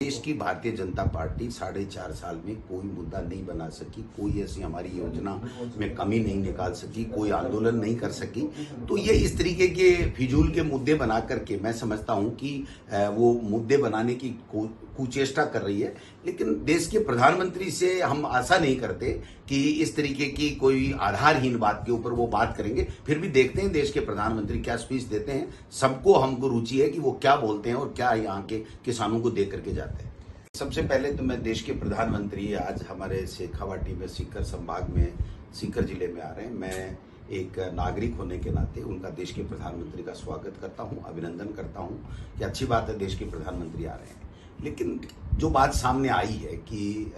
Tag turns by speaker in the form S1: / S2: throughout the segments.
S1: देश की भारतीय जनता पार्टी 4.5 साल में कोई मुद्दा नहीं बना सकी, कोई ऐसी हमारी योजना में कमी नहीं निकाल सकी, कोई आंदोलन नहीं कर सकी। तो ये इस तरीके के फिजूल के मुद्दे बना करके मैं समझता हूं कि वो मुद्दे बनाने की कुचेष्टा कर रही है। लेकिन देश के प्रधानमंत्री से हम आशा नहीं करते कि इस तरीके की कोई आधारहीन बात के ऊपर वो बात करेंगे। फिर भी देखते हैं देश के प्रधानमंत्री क्या स्पीच देते हैं। सबको हमको रुचि है कि वो क्या बोलते हैं और क्या यहाँ के किसानों को दे करके जाते हैं। सबसे पहले तो मैं देश के प्रधानमंत्री आज हमारे शेखावाटी में सीकर संभाग में सीकर जिले में आ रहे हैं। मैं एक नागरिक होने के नाते उनका देश के प्रधानमंत्री का स्वागत करता हूं, अभिनंदन करता हूं कि अच्छी बात है देश के प्रधानमंत्री आ रहे हैं। लेकिन जो बात सामने आई है कि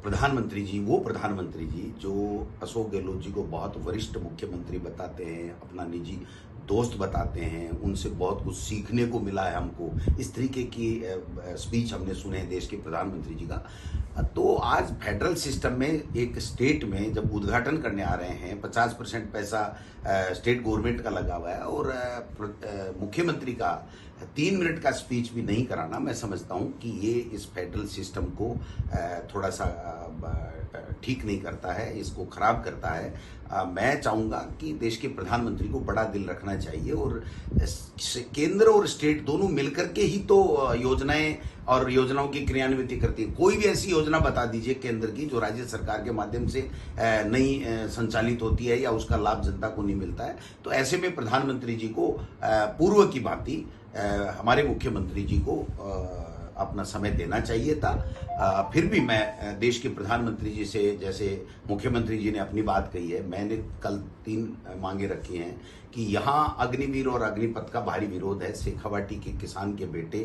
S1: प्रधानमंत्री जी जो अशोक गहलोत जी को बहुत वरिष्ठ मुख्यमंत्री बताते हैं, अपना निजी दोस्त बताते हैं, उनसे बहुत कुछ सीखने को मिला है हमको, इस तरीके की स्पीच हमने सुने देश के प्रधानमंत्री जी का। तो आज फेडरल सिस्टम में एक स्टेट में जब उद्घाटन करने आ रहे हैं, 50% पैसा स्टेट गवर्नमेंट का लगा हुआ है और मुख्यमंत्री का 3 मिनट का स्पीच भी नहीं कराना, मैं समझता हूं कि ये इस फेडरल सिस्टम को थोड़ा सा ठीक नहीं करता है, इसको खराब करता है। मैं चाहूंगा कि देश के प्रधानमंत्री को बड़ा दिल रखना चाहिए और केंद्र और स्टेट दोनों मिलकर के ही तो योजनाएं और योजनाओं की क्रियान्विति करती है। कोई भी ऐसी योजना बता दीजिए केंद्र की जो राज्य सरकार के माध्यम से नहीं संचालित होती है या उसका लाभ जनता को नहीं मिलता है। तो ऐसे में प्रधानमंत्री जी को पूर्व की भांति हमारे मुख्यमंत्री जी को अपना समय देना चाहिए था। फिर भी मैं देश के प्रधानमंत्री जी से, जैसे मुख्यमंत्री जी ने अपनी बात कही है, मैंने कल 3 मांगे रखी हैं कि यहाँ अग्निवीर और अग्निपथ का भारी विरोध है। शेखावाटी के किसान के बेटे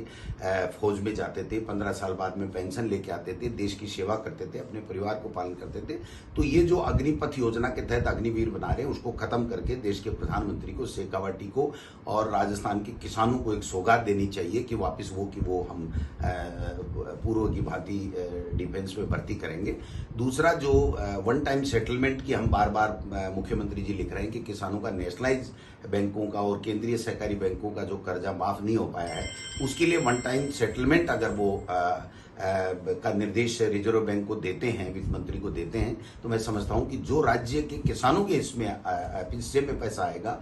S1: फौज में जाते थे, 15 साल बाद में पेंशन लेके आते थे, देश की सेवा करते थे, अपने परिवार को पालन करते थे। तो ये जो अग्निपथ योजना के तहत अग्निवीर बना रहे हैं उसको खत्म करके देश के प्रधानमंत्री को, शेखावाटी को और राजस्थान के किसानों को एक सौगात देनी चाहिए कि वापस वो हम पूर्व की भांति डिफेंस में भर्ती करेंगे। दूसरा जो वन टाइम सेटलमेंट की हम बार बार मुख्यमंत्री जी लिख रहे हैं कि किसानों का नेशनलाइज बैंकों का और केंद्रीय सहकारी बैंकों का जो कर्जा माफ नहीं हो पाया है, उसके लिए वन टाइम सेटलमेंट अगर वो का निर्देश रिजर्व बैंक को देते हैं, वित्त मंत्री को देते हैं, तो मैं समझता हूं कि जो राज्य के किसानों के इसमें हिस्से में पैसा आएगा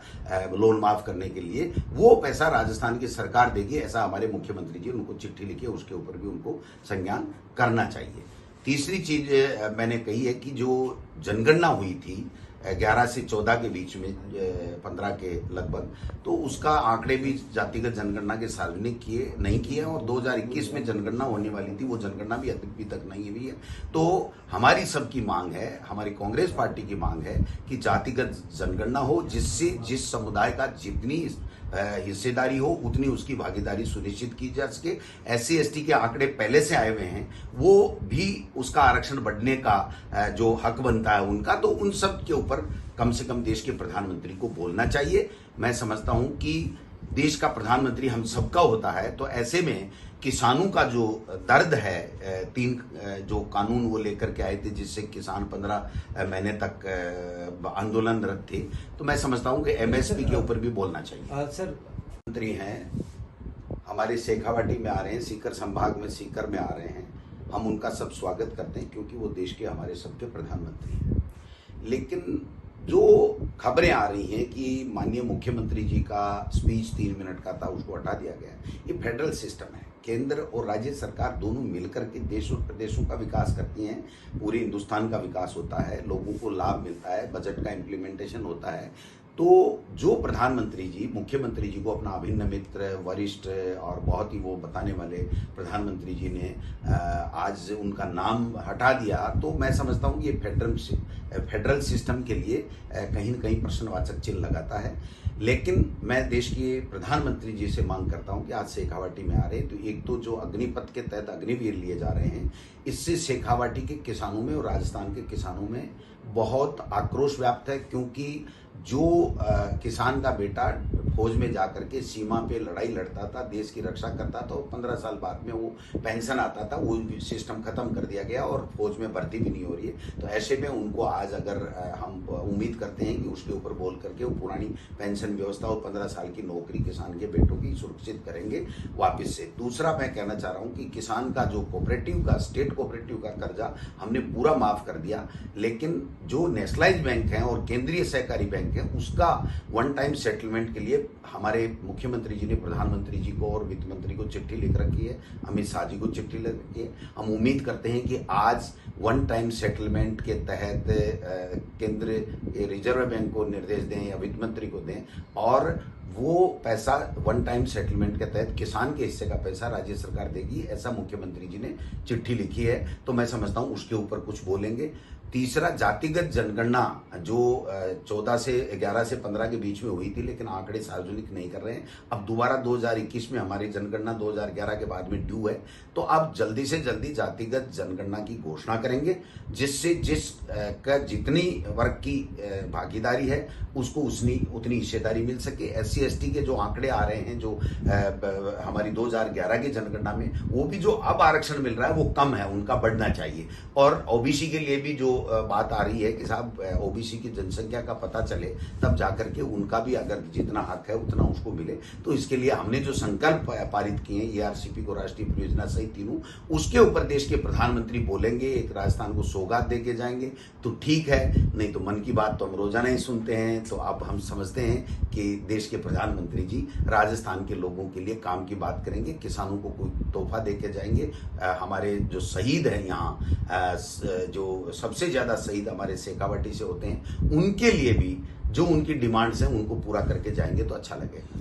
S1: लोन माफ करने के लिए, वो पैसा राजस्थान की सरकार देगी। ऐसा हमारे मुख्यमंत्री जी उनको चिट्ठी लिखी है, उसके ऊपर भी उनको संज्ञान करना चाहिए। तीसरी चीज मैंने कही है कि जो जनगणना हुई थी 11 से 14 के बीच में, 15 के लगभग, तो उसका आंकड़े भी जातिगत जनगणना के सार्वजनिक नहीं किए और 2021 में जनगणना होने वाली थी, वो जनगणना भी अभी तक नहीं हुई है। तो हमारी सबकी मांग है, हमारी कांग्रेस पार्टी की मांग है कि जातिगत जनगणना हो, जिससे जिस समुदाय का जितनी हिस्सेदारी हो उतनी उसकी भागीदारी सुनिश्चित की जा सके। SC ST के आंकड़े पहले से आए हुए हैं, वो भी उसका आरक्षण बढ़ने का जो हक बनता है उनका, तो उन सब के ऊपर कम से कम देश के प्रधानमंत्री को बोलना चाहिए। मैं समझता हूं कि देश का प्रधानमंत्री हम सबका होता है, तो ऐसे में किसानों का जो दर्द है, 3 जो कानून वो लेकर के आए थे जिससे किसान 15 महीने तक आंदोलनरत थे, तो मैं समझता हूं कि MSP के ऊपर भी बोलना चाहिए।
S2: सर,
S1: मंत्री हैं हमारे शेखावाटी में आ रहे हैं, सीकर संभाग में सीकर में आ रहे हैं, हम उनका सब स्वागत करते हैं क्योंकि वो देश के हमारे सबके प्रधानमंत्री हैं। लेकिन जो खबरें आ रही हैं कि माननीय मुख्यमंत्री जी का स्पीच 3 मिनट का था, उसको हटा दिया गया, ये फेडरल सिस्टम है। केंद्र और राज्य सरकार दोनों मिलकर के देश और प्रदेशों का विकास करती हैं, पूरे हिंदुस्तान का विकास होता है, लोगों को लाभ मिलता है, बजट का इम्प्लीमेंटेशन होता है। तो जो प्रधानमंत्री जी मुख्यमंत्री जी को अपना अभिन्न मित्र, वरिष्ठ और बहुत ही वो बताने वाले प्रधानमंत्री जी ने आज उनका नाम हटा दिया, तो मैं समझता हूँ ये फेडरल सिस्टम के लिए कहीं न कहीं प्रश्नवाचक चिन्ह लगाता है। लेकिन मैं देश के प्रधानमंत्री जी से मांग करता हूं कि आज शेखावाटी में आ रहे हैं, तो एक तो जो अग्निपथ के तहत अग्निवीर लिए जा रहे हैं, इससे शेखावाटी के किसानों में और राजस्थान के किसानों में बहुत आक्रोश व्याप्त है, क्योंकि जो किसान का बेटा फौज में जा करके सीमा पे लड़ाई लड़ता था, देश की रक्षा करता था और 15 साल बाद में वो पेंशन आता था, वो सिस्टम खत्म कर दिया गया और फौज में भर्ती भी नहीं हो रही है। तो ऐसे में उनको आज अगर हम उम्मीद करते हैं कि उसके ऊपर बोल करके वो पुरानी पेंशन व्यवस्था और 15 साल की नौकरी किसान के बेटों की सुरक्षित करेंगे वापस से। दूसरा मैं कहना चाह रहा हूँ कि किसान का जो कोऑपरेटिव का, स्टेट कोऑपरेटिव का कर्जा हमने पूरा माफ कर दिया, लेकिन जो नेशनलाइज बैंक हैं और केंद्रीय सहकारी बैंक है उसका वन टाइम सेटलमेंट के लिए हमारे मुख्यमंत्री जी ने प्रधानमंत्री जी को और वित्त मंत्री को चिट्ठी लिख रखी है, अमित शाह जी को चिट्ठी लिख रखी है। हम उम्मीद करते हैं कि आज वन टाइम सेटलमेंट के तहत केंद्र रिजर्व बैंक को निर्देश दें या वित्त मंत्री को दें और वो पैसा वन टाइम सेटलमेंट के तहत किसान के हिस्से का पैसा राज्य सरकार देगी, ऐसा मुख्यमंत्री जी ने चिट्ठी लिखी है। तो मैं समझता हूं उसके ऊपर कुछ बोलेंगे। तीसरा, जातिगत जनगणना जो 14 से 11 से 15 के बीच में हुई थी, लेकिन आंकड़े सार्वजनिक नहीं कर रहे हैं। अब दोबारा 2021 में हमारी जनगणना 2011 के बाद में ड्यू है, तो अब जल्दी से जल्दी जातिगत जनगणना की घोषणा करेंगे, जिससे का जितनी वर्ग की भागीदारी है उसको उतनी हिस्सेदारी मिल सके। SC ST के जो आंकड़े आ रहे हैं जो हमारी 2011 की जनगणना में, वो भी जो अब आरक्षण मिल रहा है वो कम है, उनका बढ़ना चाहिए। और OBC के लिए भी जो बात आ रही है कि साहब OBC की जनसंख्या का पता चले तब जाकर के उनका भी अगर जितना हक है उतना उसको मिले। तो इसके लिए हमने जो संकल्प पारित किए हैं ERCP को राष्ट्रीय परियोजना सहित तीनों, उसके ऊपर देश के प्रधानमंत्री बोलेंगे, एक राजस्थान को सौगात दे के जाएंगे तो ठीक है, नहीं तो मन की बात तो हम रोजाना ही सुनते हैं। तो अब हम समझते हैं कि देश के प्रधानमंत्री जी राजस्थान के लोगों के लिए काम की बात करेंगे, किसानों को कोई तोहफा दे के जाएंगे। हमारे जो शहीद हैं यहाँ, जो सबसे ज्यादा शहीद हमारे शेखावाटी से होते हैं, उनके लिए भी जो उनकी डिमांड्स हैं उनको पूरा करके जाएंगे तो अच्छा लगेगा।